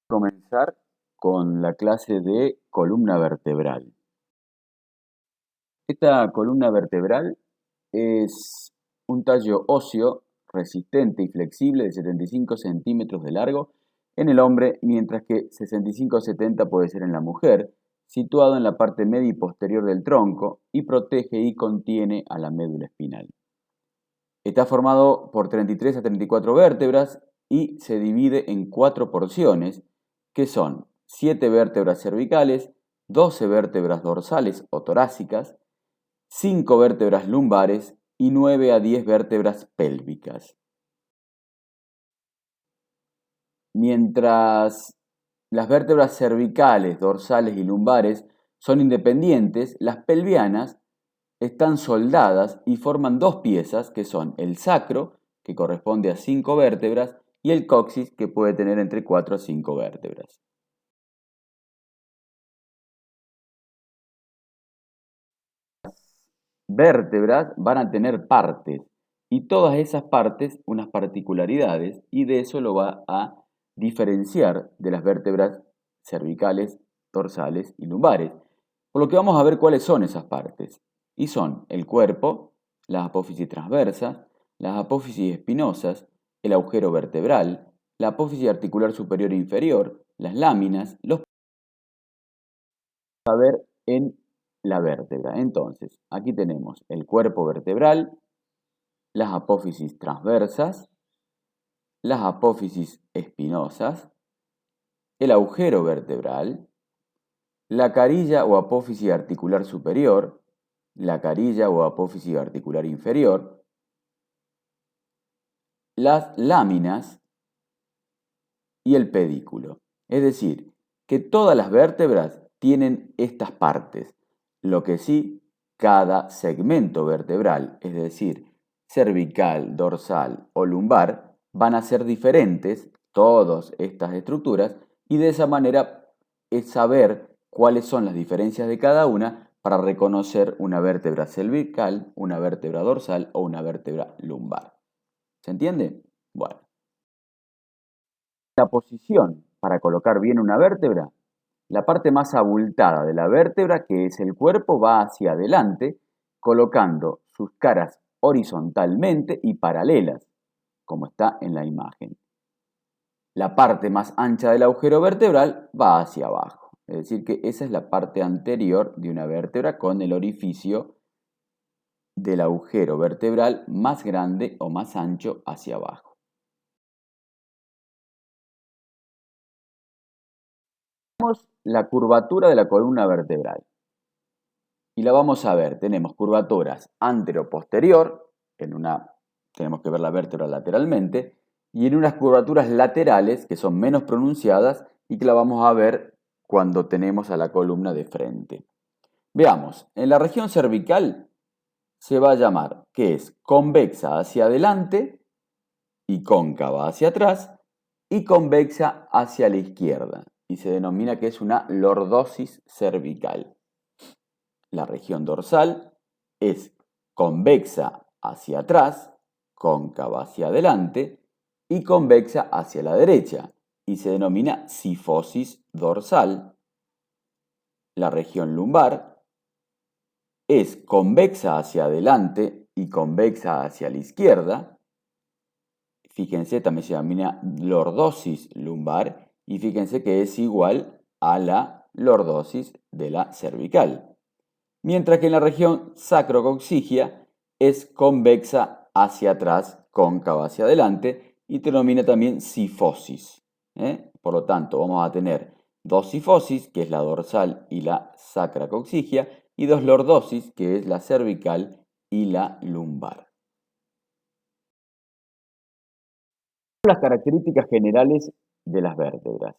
Comenzar con la clase de columna vertebral. Esta columna vertebral es un tallo óseo resistente y flexible de 75 centímetros de largo en el hombre, mientras que 65 o 70 puede ser en la mujer, situado en la parte media y posterior del tronco y protege y contiene a la médula espinal. Está formado por 33 a 34 vértebras y se divide en 4 porciones, que son 7 vértebras cervicales, 12 vértebras dorsales o torácicas, 5 vértebras lumbares y 9 a 10 vértebras pélvicas. Mientras las vértebras cervicales, dorsales y lumbares son independientes, las pelvianas están soldadas y forman dos piezas que son el sacro, que corresponde a 5 vértebras, y el coxis, que puede tener entre 4 a 5 vértebras. Vértebras van a tener partes y todas esas partes unas particularidades y de eso lo va a diferenciar de las vértebras cervicales, dorsales y lumbares. Por lo que vamos a ver cuáles son esas partes. Y son el cuerpo, las apófisis transversas, las apófisis espinosas, el agujero vertebral, la apófisis articular superior e inferior, las láminas, los a ver en la vértebra. Entonces, aquí tenemos el cuerpo vertebral, las apófisis transversas, las apófisis espinosas, el agujero vertebral, la carilla o apófisis articular superior, la carilla o apófisis articular inferior, las láminas y el pedículo. Es decir, que todas las vértebras tienen estas partes, lo que sí, cada segmento vertebral, es decir, cervical, dorsal o lumbar, van a ser diferentes, todas estas estructuras, y de esa manera es saber cuáles son las diferencias de cada una para reconocer una vértebra cervical, una vértebra dorsal o una vértebra lumbar. ¿Se entiende? Bueno. La posición para colocar bien una vértebra, la parte más abultada de la vértebra, que es el cuerpo, va hacia adelante, colocando sus caras horizontalmente y paralelas, como está en la imagen. La parte más ancha del agujero vertebral va hacia abajo, es decir que esa es la parte anterior de una vértebra con el orificio del agujero vertebral más grande o más ancho hacia abajo. Tenemos la curvatura de la columna vertebral y la vamos a ver. Tenemos curvaturas antero-posterior, tenemos que ver la vértebra lateralmente, y en unas curvaturas laterales que son menos pronunciadas y que la vamos a ver cuando tenemos a la columna de frente. Veamos, en la región cervical se va a llamar que es convexa hacia adelante y cóncava hacia atrás y convexa hacia la izquierda y se denomina que es una lordosis cervical. La región dorsal es convexa hacia atrás, cóncava hacia adelante y convexa hacia la derecha y se denomina cifosis dorsal. La región lumbar es convexa hacia adelante y convexa hacia la izquierda. Fíjense, también se denomina lordosis lumbar y fíjense que es igual a la lordosis de la cervical. Mientras que en la región sacrocoxigia es convexa hacia atrás, cóncava hacia adelante y se denomina también cifosis. Por lo tanto, vamos a tener dos cifosis, que es la dorsal y la sacrocoxigia, y dos lordosis, que es la cervical y la lumbar. Las características generales de las vértebras.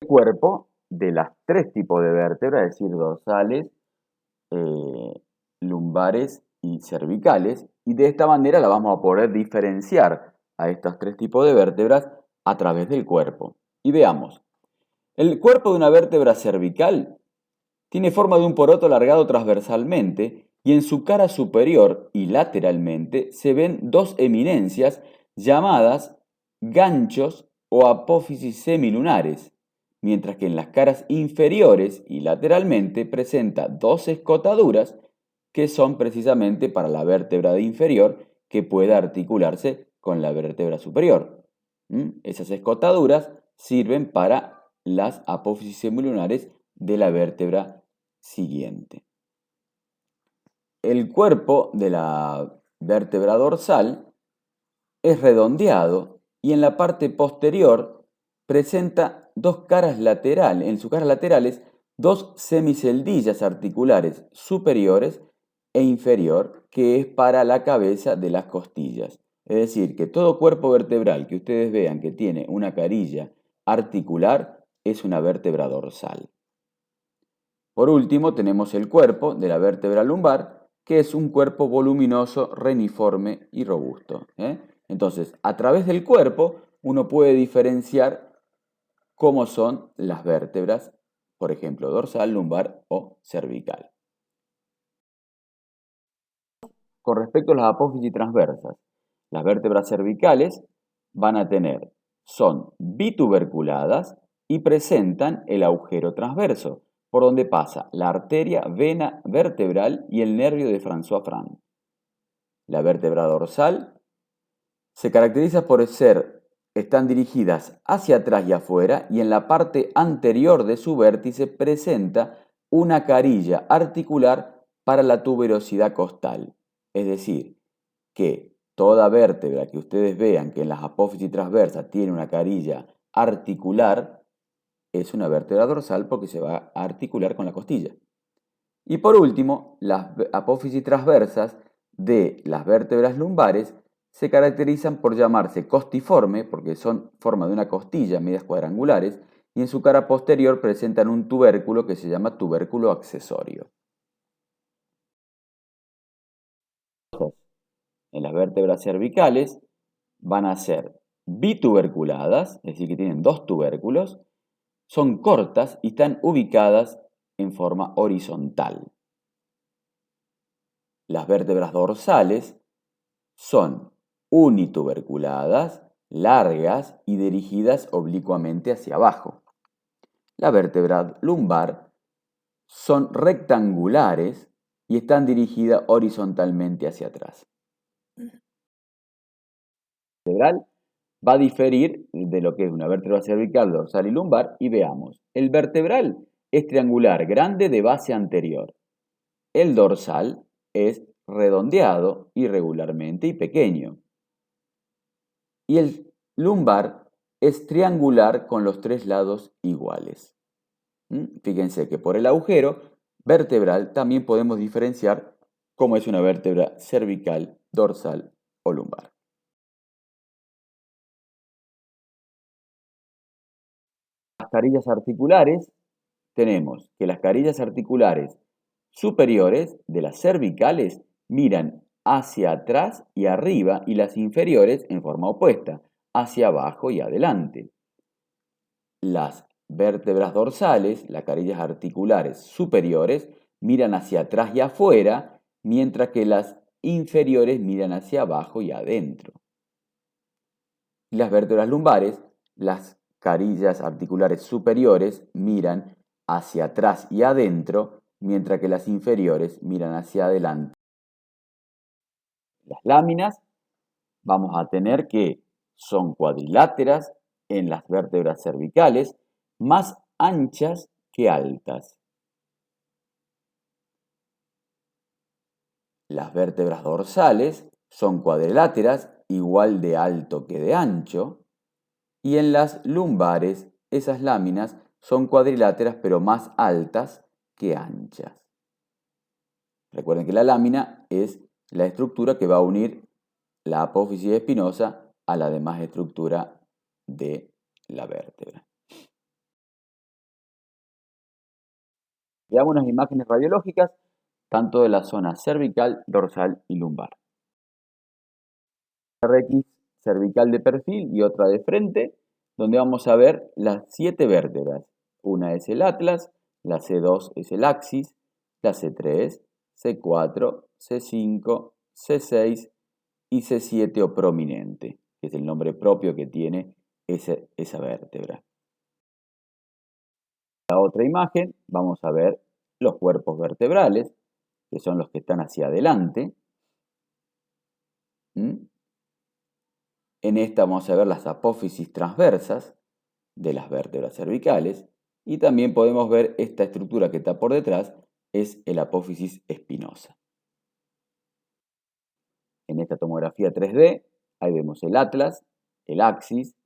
El cuerpo de las tres tipos de vértebras, es decir, dorsales, lumbares y cervicales, y de esta manera la vamos a poder diferenciar a estos tres tipos de vértebras a través del cuerpo. Y veamos, el cuerpo de una vértebra cervical tiene forma de un poroto alargado transversalmente y en su cara superior y lateralmente se ven dos eminencias llamadas ganchos o apófisis semilunares, mientras que en las caras inferiores y lateralmente presenta dos escotaduras que son precisamente para la vértebra inferior que pueda articularse con la vértebra superior. Esas escotaduras sirven para las apófisis semilunares de la vértebra siguiente. El cuerpo de la vértebra dorsal es redondeado y en la parte posterior presenta dos caras laterales, en sus caras laterales, dos semiceldillas articulares superiores e inferior, que es para la cabeza de las costillas. Es decir, que todo cuerpo vertebral que ustedes vean que tiene una carilla articular es una vértebra dorsal. Por último, tenemos el cuerpo de la vértebra lumbar, que es un cuerpo voluminoso, reniforme y robusto. Entonces, a través del cuerpo, uno puede diferenciar cómo son las vértebras, por ejemplo, dorsal, lumbar o cervical. Con respecto a las apófisis transversas, las vértebras cervicales son bituberculadas y presentan el agujero transverso, por donde pasa la arteria vena vertebral y el nervio de François-Franz. La vértebra dorsal se caracteriza por están dirigidas hacia atrás y afuera, y en la parte anterior de su vértice presenta una carilla articular para la tuberosidad costal. Es decir, que toda vértebra que ustedes vean que en las apófisis transversas tiene una carilla articular, es una vértebra dorsal porque se va a articular con la costilla. Y por último, las apófisis transversas de las vértebras lumbares se caracterizan por llamarse costiforme, porque son forma de una costilla, medias cuadrangulares, y en su cara posterior presentan un tubérculo que se llama tubérculo accesorio. En las vértebras cervicales van a ser bituberculadas, es decir, que tienen dos tubérculos, son cortas y están ubicadas en forma horizontal. Las vértebras dorsales son unituberculadas, largas y dirigidas oblicuamente hacia abajo. La vértebra lumbar son rectangulares y están dirigidas horizontalmente hacia atrás. Vertebral va a diferir de lo que es una vértebra cervical, dorsal y lumbar, y veamos. El vertebral es triangular, grande de base anterior. El dorsal es redondeado irregularmente y pequeño. Y el lumbar es triangular con los tres lados iguales. Fíjense que por el agujero vertebral también podemos diferenciar cómo es una vértebra cervical, dorsal o lumbar. Las carillas articulares, tenemos que las carillas articulares superiores de las cervicales miran hacia atrás y arriba y las inferiores en forma opuesta, hacia abajo y adelante. Las vértebras dorsales, las carillas articulares superiores, miran hacia atrás y afuera, mientras que las inferiores miran hacia abajo y adentro. Y las vértebras lumbares, las carillas articulares superiores miran hacia atrás y adentro, mientras que las inferiores miran hacia adelante. Las láminas vamos a tener que son cuadriláteras en las vértebras cervicales, más anchas que altas. Las vértebras dorsales son cuadriláteras, igual de alto que de ancho, y en las lumbares esas láminas son cuadriláteras pero más altas que anchas. Recuerden que la lámina es la estructura que va a unir la apófisis espinosa a la demás estructura de la vértebra. Veamos unas imágenes radiológicas tanto de la zona cervical, dorsal y lumbar. RX cervical de perfil y otra de frente, donde vamos a ver las 7 vértebras. Una es el atlas, la C2 es el axis, la C3, C4, C5, C6 y C7 o prominente, que es el nombre propio que tiene esa vértebra. La otra imagen vamos a ver los cuerpos vertebrales, que son los que están hacia adelante. En esta vamos a ver las apófisis transversas de las vértebras cervicales y también podemos ver esta estructura que está por detrás, es el apófisis espinosa. En esta tomografía 3D, ahí vemos el atlas, el axis,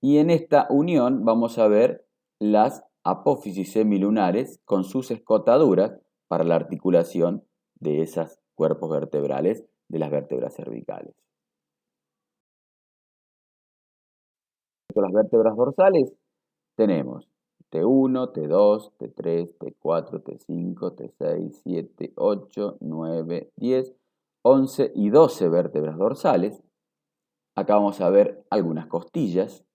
y en esta unión vamos a ver las apófisis semilunares con sus escotaduras para la articulación de esos cuerpos vertebrales de las vértebras cervicales. Las vértebras dorsales tenemos T1, T2, T3, T4, T5, T6, 7, 8, 9, 10, 11 y 12 vértebras dorsales. Acá vamos a ver algunas costillas,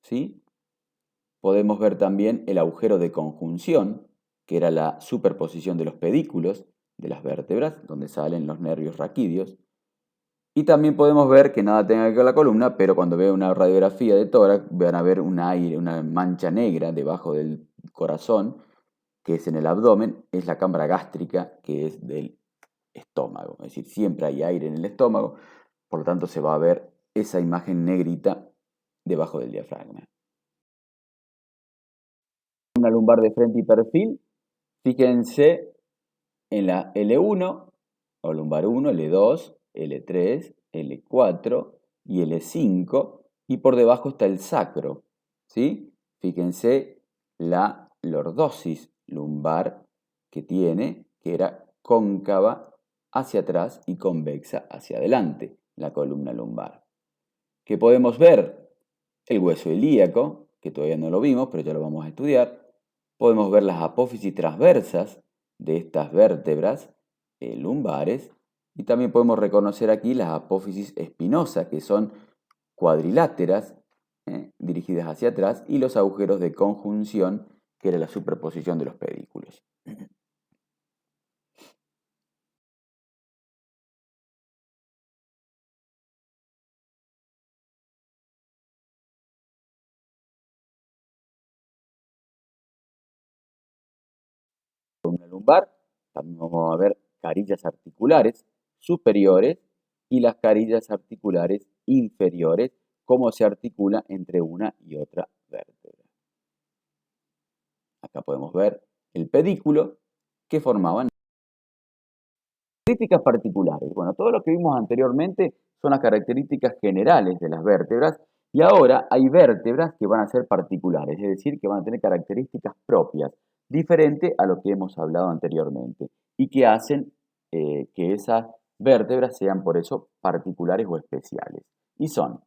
¿sí? Podemos ver también el agujero de conjunción, que era la superposición de los pedículos de las vértebras, donde salen los nervios raquídeos. Y también podemos ver que nada tenga que ver con la columna, pero cuando vean una radiografía de tórax van a ver un aire, una mancha negra debajo del corazón, que es en el abdomen, es la cámara gástrica, que es del estómago. Es decir, siempre hay aire en el estómago, por lo tanto se va a ver esa imagen negrita debajo del diafragma. Una lumbar de frente y perfil, fíjense en la L1 o lumbar 1, L2, L3, L4 y L5 y por debajo está el sacro, ¿sí? Fíjense la lordosis lumbar que tiene, que era cóncava hacia atrás y convexa hacia adelante, la columna lumbar. ¿Qué podemos ver? El hueso ilíaco, que todavía no lo vimos, pero ya lo vamos a estudiar. Podemos ver las apófisis transversas de estas vértebras lumbares y también podemos reconocer aquí las apófisis espinosas, que son cuadriláteras dirigidas hacia atrás, y los agujeros de conjunción, que era la superposición de los pedículos. Columna lumbar, también vamos a ver carillas articulares superiores y las carillas articulares inferiores, cómo se articula entre una y otra vértebra. Acá podemos ver el pedículo que formaban. Características particulares. Bueno, todo lo que vimos anteriormente son las características generales de las vértebras y ahora hay vértebras que van a ser particulares, es decir, que van a tener características propias, diferente a lo que hemos hablado anteriormente y que hacen que esas vértebras sean por eso particulares o especiales. Y son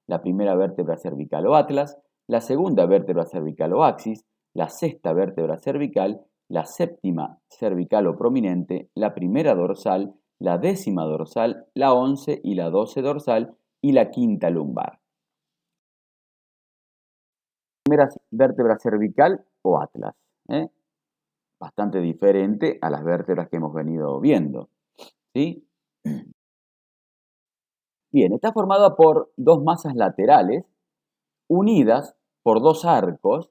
la primera vértebra cervical o atlas, la segunda vértebra cervical o axis, la sexta vértebra cervical, la séptima cervical o prominente, la primera dorsal, la décima dorsal, la 11 y la 12 dorsal y la quinta lumbar. Primera vértebra cervical o atlas, bastante diferente a las vértebras que hemos venido viendo, ¿sí? Bien, está formada por dos masas laterales unidas por dos arcos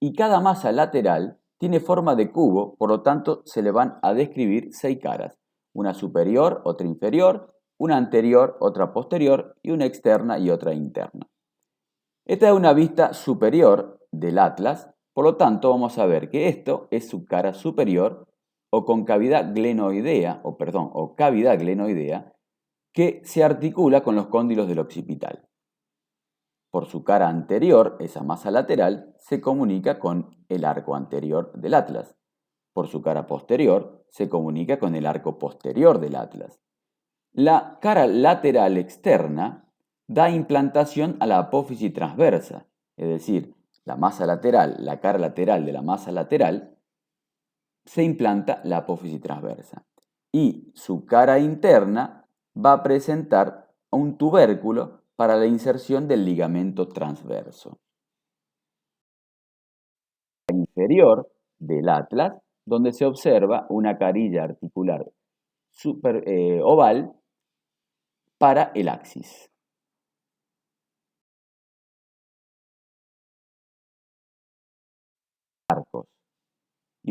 y cada masa lateral tiene forma de cubo, por lo tanto se le van a describir 6 caras, una superior, otra inferior, una anterior, otra posterior y una externa y otra interna. Esta es una vista superior del atlas, por lo tanto vamos a ver que esto es su cara superior o concavidad glenoidea, o cavidad glenoidea, que se articula con los cóndilos del occipital. Por su cara anterior, esa masa lateral, se comunica con el arco anterior del atlas. Por su cara posterior, se comunica con el arco posterior del atlas. La cara lateral externa da implantación a la apófisis transversa, es decir, la masa lateral, la cara lateral de la masa lateral, se implanta la apófisis transversa. Y su cara interna va a presentar un tubérculo para la inserción del ligamento transverso. Inferior del atlas, donde se observa una carilla articular oval para el axis.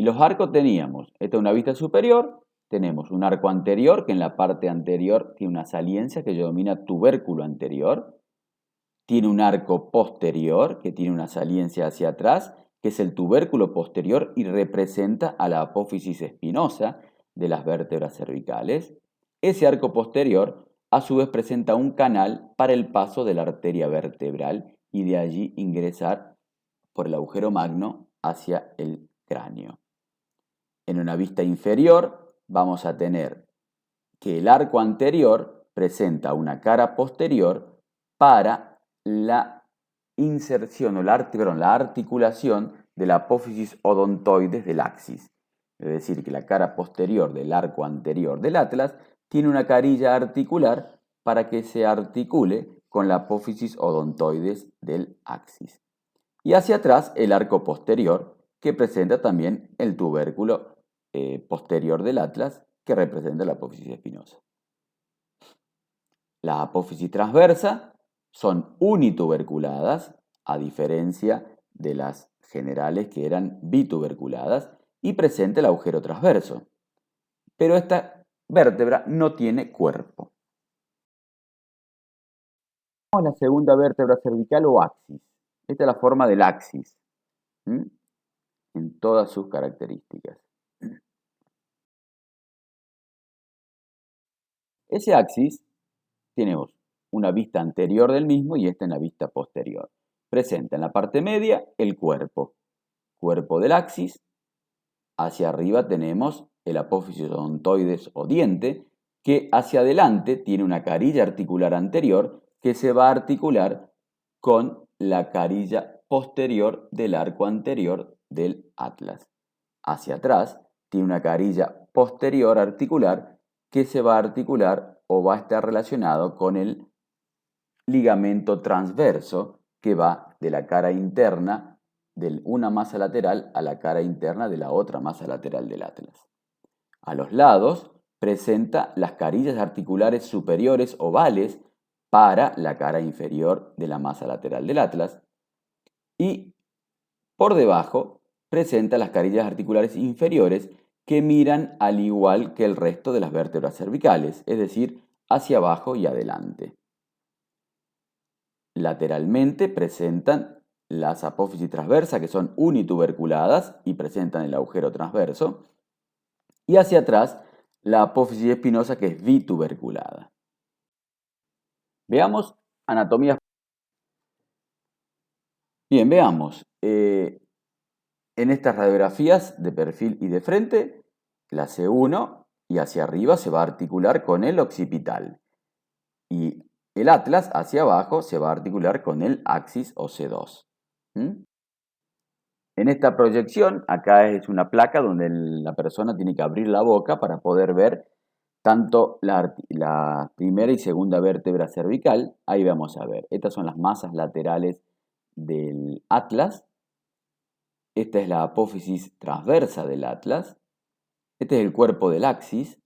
Y los arcos teníamos, esta es una vista superior, tenemos un arco anterior que en la parte anterior tiene una saliencia que denomina tubérculo anterior, tiene un arco posterior que tiene una saliencia hacia atrás, que es el tubérculo posterior y representa a la apófisis espinosa de las vértebras cervicales. Ese arco posterior a su vez presenta un canal para el paso de la arteria vertebral y de allí ingresar por el agujero magno hacia el cráneo. En una vista inferior vamos a tener que el arco anterior presenta una cara posterior para la inserción o la articulación de la apófisis odontoides del axis. Es decir, que la cara posterior del arco anterior del atlas tiene una carilla articular para que se articule con la apófisis odontoides del axis. Y hacia atrás el arco posterior, que presenta también el tubérculo posterior del atlas, que representa la apófisis espinosa. Las apófisis transversas son unituberculadas, a diferencia de las generales que eran bituberculadas, y presenta el agujero transverso. Pero esta vértebra no tiene cuerpo. La segunda vértebra cervical o axis. Esta es la forma del axis, en todas sus características. Ese axis tenemos una vista anterior del mismo y esta en la vista posterior. Presenta en la parte media el cuerpo del axis. Hacia arriba tenemos el apófisis odontoides o diente, que hacia adelante tiene una carilla articular anterior que se va a articular con la carilla posterior del arco anterior del atlas. Hacia atrás tiene una carilla posterior articular que se va a articular o va a estar relacionado con el ligamento transverso que va de la cara interna de una masa lateral a la cara interna de la otra masa lateral del atlas. A los lados presenta las carillas articulares superiores ovales para la cara inferior de la masa lateral del atlas y por debajo presenta las carillas articulares inferiores que miran al igual que el resto de las vértebras cervicales, es decir, hacia abajo y adelante. Lateralmente presentan las apófisis transversas, que son unituberculadas y presentan el agujero transverso, y hacia atrás la apófisis espinosa, que es bituberculada. Veamos anatomía. Bien, veamos. En estas radiografías de perfil y de frente, la C1 y hacia arriba se va a articular con el occipital y el atlas hacia abajo se va a articular con el axis o C2. En esta proyección, acá es una placa donde la persona tiene que abrir la boca para poder ver tanto la primera y segunda vértebra cervical. Ahí vamos a ver. Estas son las masas laterales del atlas. Esta es la apófisis transversa del atlas. Este es el cuerpo del axis.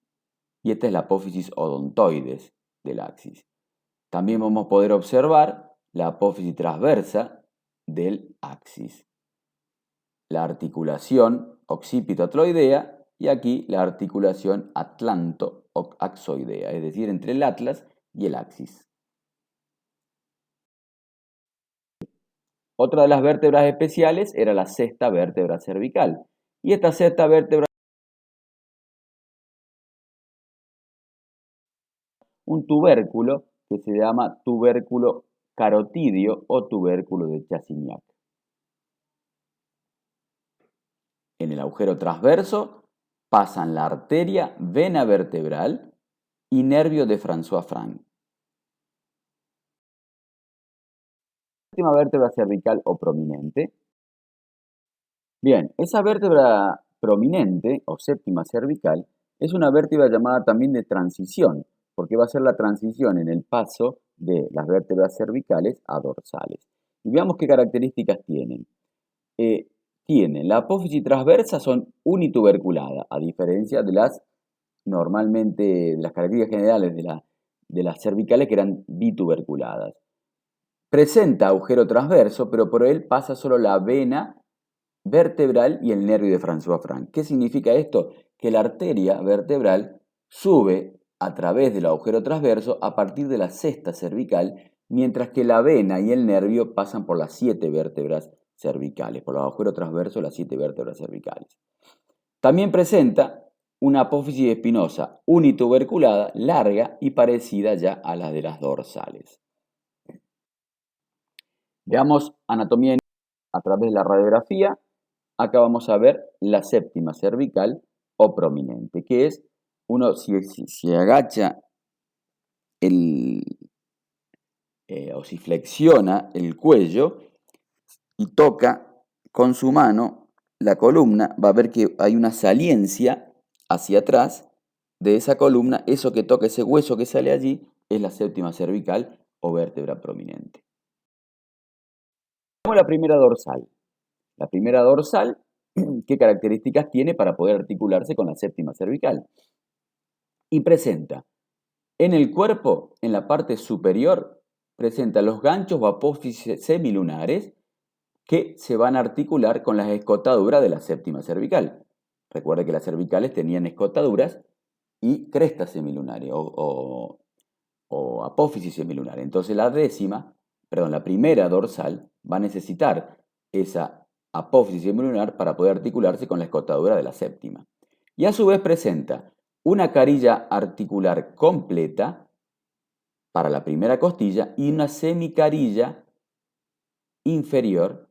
Y esta es la apófisis odontoides del axis. También vamos a poder observar la apófisis transversa del axis. La articulación occipito-atloidea y aquí la articulación atlanto-axoidea, es decir, entre el atlas y el axis. Otra de las vértebras especiales era la sexta vértebra cervical. Y esta sexta vértebra, un tubérculo que se llama tubérculo carotidio o tubérculo de Chassignac. En el agujero transverso pasan la arteria, vena vertebral y nervio de François-Franck. Séptima vértebra cervical o prominente. Bien, esa vértebra prominente o séptima cervical es una vértebra llamada también de transición, porque va a ser la transición en el paso de las vértebras cervicales a dorsales. Y veamos qué características tienen. La apófisis transversa son unituberculadas, a diferencia de las normalmente, de las características generales de las cervicales que eran bituberculadas. Presenta agujero transverso, pero por él pasa solo la vena vertebral y el nervio de François Frank. ¿Qué significa esto? Que la arteria vertebral sube a través del agujero transverso a partir de la cesta cervical, mientras que la vena y el nervio pasan por las 7 vértebras cervicales, por el agujero transverso de las 7 vértebras cervicales. También presenta una apófisis espinosa unituberculada, larga y parecida ya a la de las dorsales. Veamos anatomía a través de la radiografía. Acá vamos a ver la séptima cervical o prominente, que es uno si agacha o si flexiona el cuello y toca con su mano la columna, va a ver que hay una saliencia hacia atrás de esa columna. Eso que toca, ese hueso que sale allí, es la séptima cervical o vértebra prominente. Veamos la primera dorsal. La primera dorsal, ¿qué características tiene para poder articularse con la séptima cervical? Y presenta en el cuerpo, en la parte superior, presenta los ganchos o apófisis semilunares que se van a articular con las escotaduras de la séptima cervical. Recuerde que las cervicales tenían escotaduras y crestas semilunares o apófisis semilunares. Entonces la primera dorsal va a necesitar esa apófisis semilunar para poder articularse con la escotadura de la séptima. Y a su vez presenta una carilla articular completa para la primera costilla y una semicarilla inferior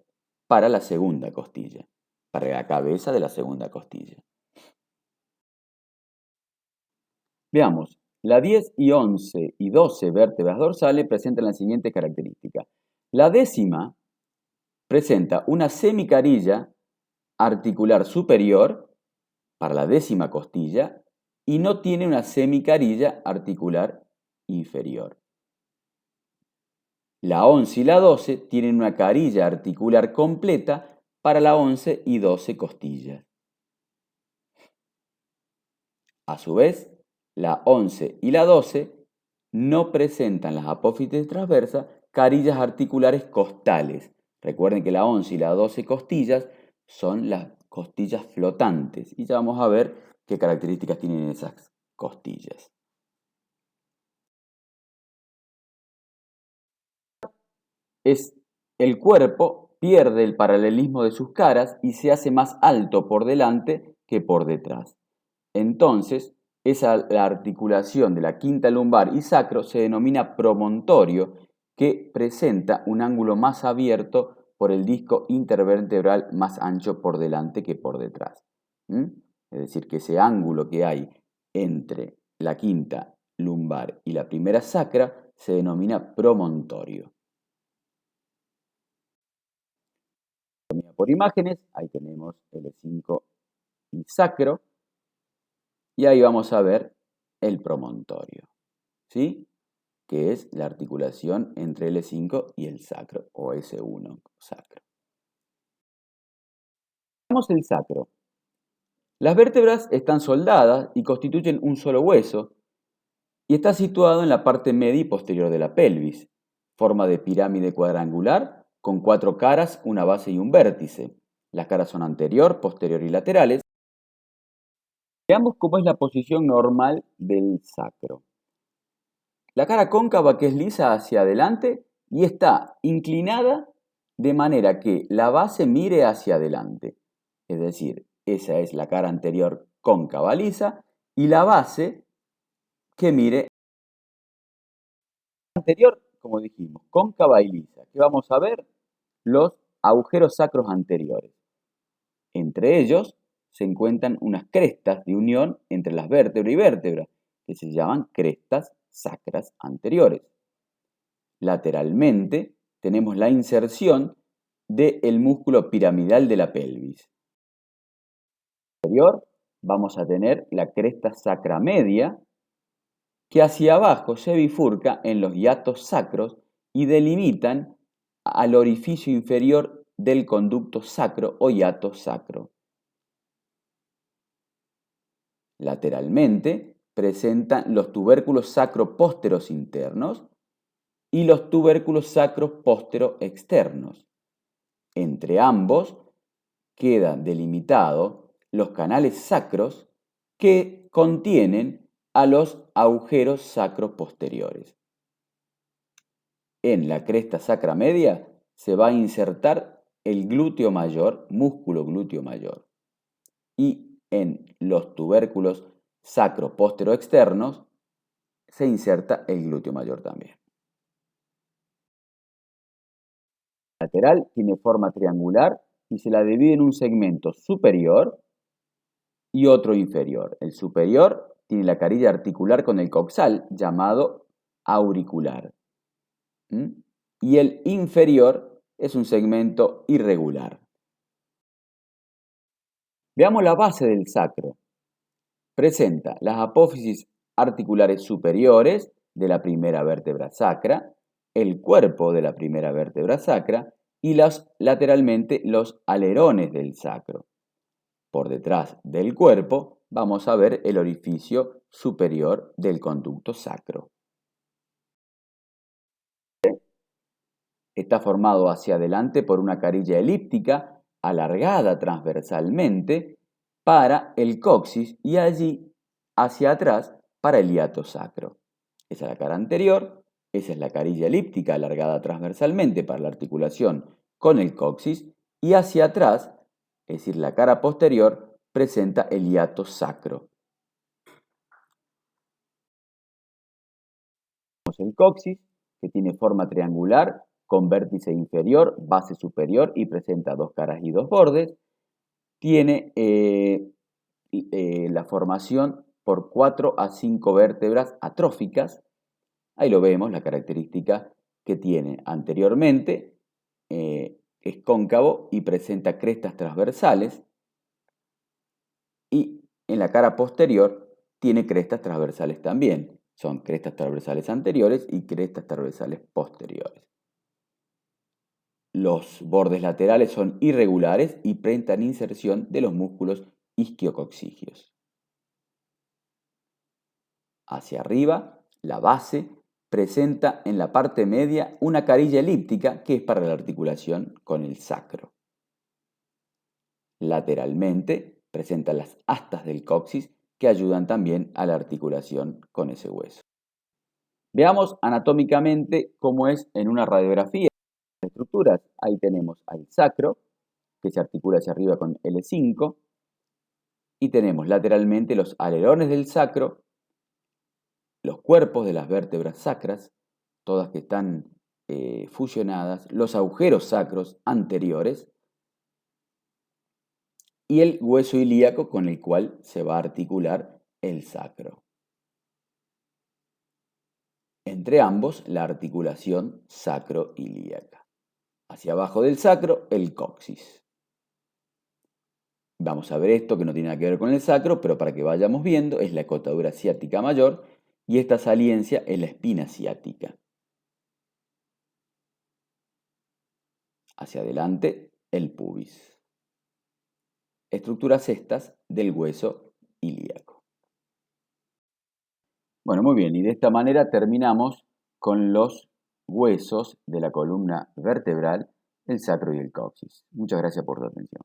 para la segunda costilla, para la cabeza de la segunda costilla. Veamos, la 10 y 11 y 12 vértebras dorsales presentan la siguiente característica. La décima presenta una semicarilla articular superior para la décima costilla y no tiene una semicarilla articular inferior. La 11 y la 12 tienen una carilla articular completa para la 11 y 12 costillas. A su vez, la 11 y la 12 no presentan las apófisis transversas carillas articulares costales. Recuerden que la 11 y la 12 costillas son las costillas flotantes y ya vamos a ver qué características tienen esas costillas. El cuerpo pierde el paralelismo de sus caras y se hace más alto por delante que por detrás. Entonces, la articulación de la quinta lumbar y sacro se denomina promontorio, que presenta un ángulo más abierto por el disco intervertebral más ancho por delante que por detrás. Es decir, que ese ángulo que hay entre la quinta lumbar y la primera sacra se denomina promontorio. Por imágenes, ahí tenemos L5 y sacro, y ahí vamos a ver el promontorio, ¿sí? Que es la articulación entre L5 y el sacro, o S1 sacro. Veamos el sacro. Las vértebras están soldadas y constituyen un solo hueso, y está situado en la parte media y posterior de la pelvis, forma de pirámide cuadrangular, con 4 caras, una base y un vértice. Las caras son anterior, posterior y laterales. Veamos cómo es la posición normal del sacro. La cara cóncava, que es lisa hacia adelante y está inclinada de manera que la base mire hacia adelante. Es decir, esa es la cara anterior cóncava lisa y la base que mire anterior, como dijimos, cóncava y lisa. ¿Qué vamos a ver? Los agujeros sacros anteriores. Entre ellos se encuentran unas crestas de unión entre las vértebras y vértebras, que se llaman crestas sacras anteriores. Lateralmente tenemos la inserción del músculo piramidal de la pelvis. Anterior vamos a tener la cresta sacra media, que hacia abajo se bifurca en los hiatos sacros y delimitan al orificio inferior del conducto sacro o hiato sacro. Lateralmente presentan los tubérculos sacro-pósteros internos y los tubérculos sacro-pósteros externos. Entre ambos, queda delimitado los canales sacros que contienen a los agujeros sacros posteriores. En la cresta sacra media se va a insertar el glúteo mayor, músculo glúteo mayor. Y en los tubérculos sacro postero-externos se inserta el glúteo mayor también. La lateral tiene forma triangular y se la divide en un segmento superior y otro inferior. El superior tiene la carilla articular con el coxal, llamado auricular. Y el inferior es un segmento irregular. Veamos la base del sacro. Presenta las apófisis articulares superiores de la primera vértebra sacra, el cuerpo de la primera vértebra sacra y lateralmente los alerones del sacro. Por detrás del cuerpo vamos a ver el orificio superior del conducto sacro. Está formado hacia adelante por una carilla elíptica alargada transversalmente para el coxis y allí hacia atrás para el hiato sacro. Esa es la cara anterior, esa es la carilla elíptica alargada transversalmente para la articulación con el coxis y hacia atrás, es decir, la cara posterior, presenta el hiato sacro. El coxis, que tiene forma triangular, con vértice inferior, base superior y presenta dos caras y dos bordes. Tiene la formación por 4 a 5 vértebras atróficas. Ahí lo vemos, la característica que tiene anteriormente. Es cóncavo y presenta crestas transversales. Y en la cara posterior tiene crestas transversales también. Son crestas transversales anteriores y crestas transversales posteriores. Los bordes laterales son irregulares y presentan inserción de los músculos isquiocoxígeos. Hacia arriba, la base presenta en la parte media una carilla elíptica que es para la articulación con el sacro. Lateralmente presenta las astas del coxis que ayudan también a la articulación con ese hueso. Veamos anatómicamente cómo es en una radiografía. Estructuras, ahí tenemos al sacro, que se articula hacia arriba con L5, y tenemos lateralmente los alerones del sacro, los cuerpos de las vértebras sacras, todas que están fusionadas, los agujeros sacros anteriores, y el hueso ilíaco con el cual se va a articular el sacro. Entre ambos, la articulación sacro-ilíaca. Hacia abajo del sacro, el coxis. Vamos a ver esto que no tiene nada que ver con el sacro, pero para que vayamos viendo, es la escotadura ciática mayor y esta saliencia es la espina ciática. Hacia adelante, el pubis. Estructuras estas del hueso ilíaco. Bueno, muy bien, y de esta manera terminamos con los huesos de la columna vertebral, el sacro y el coxis. Muchas gracias por tu atención.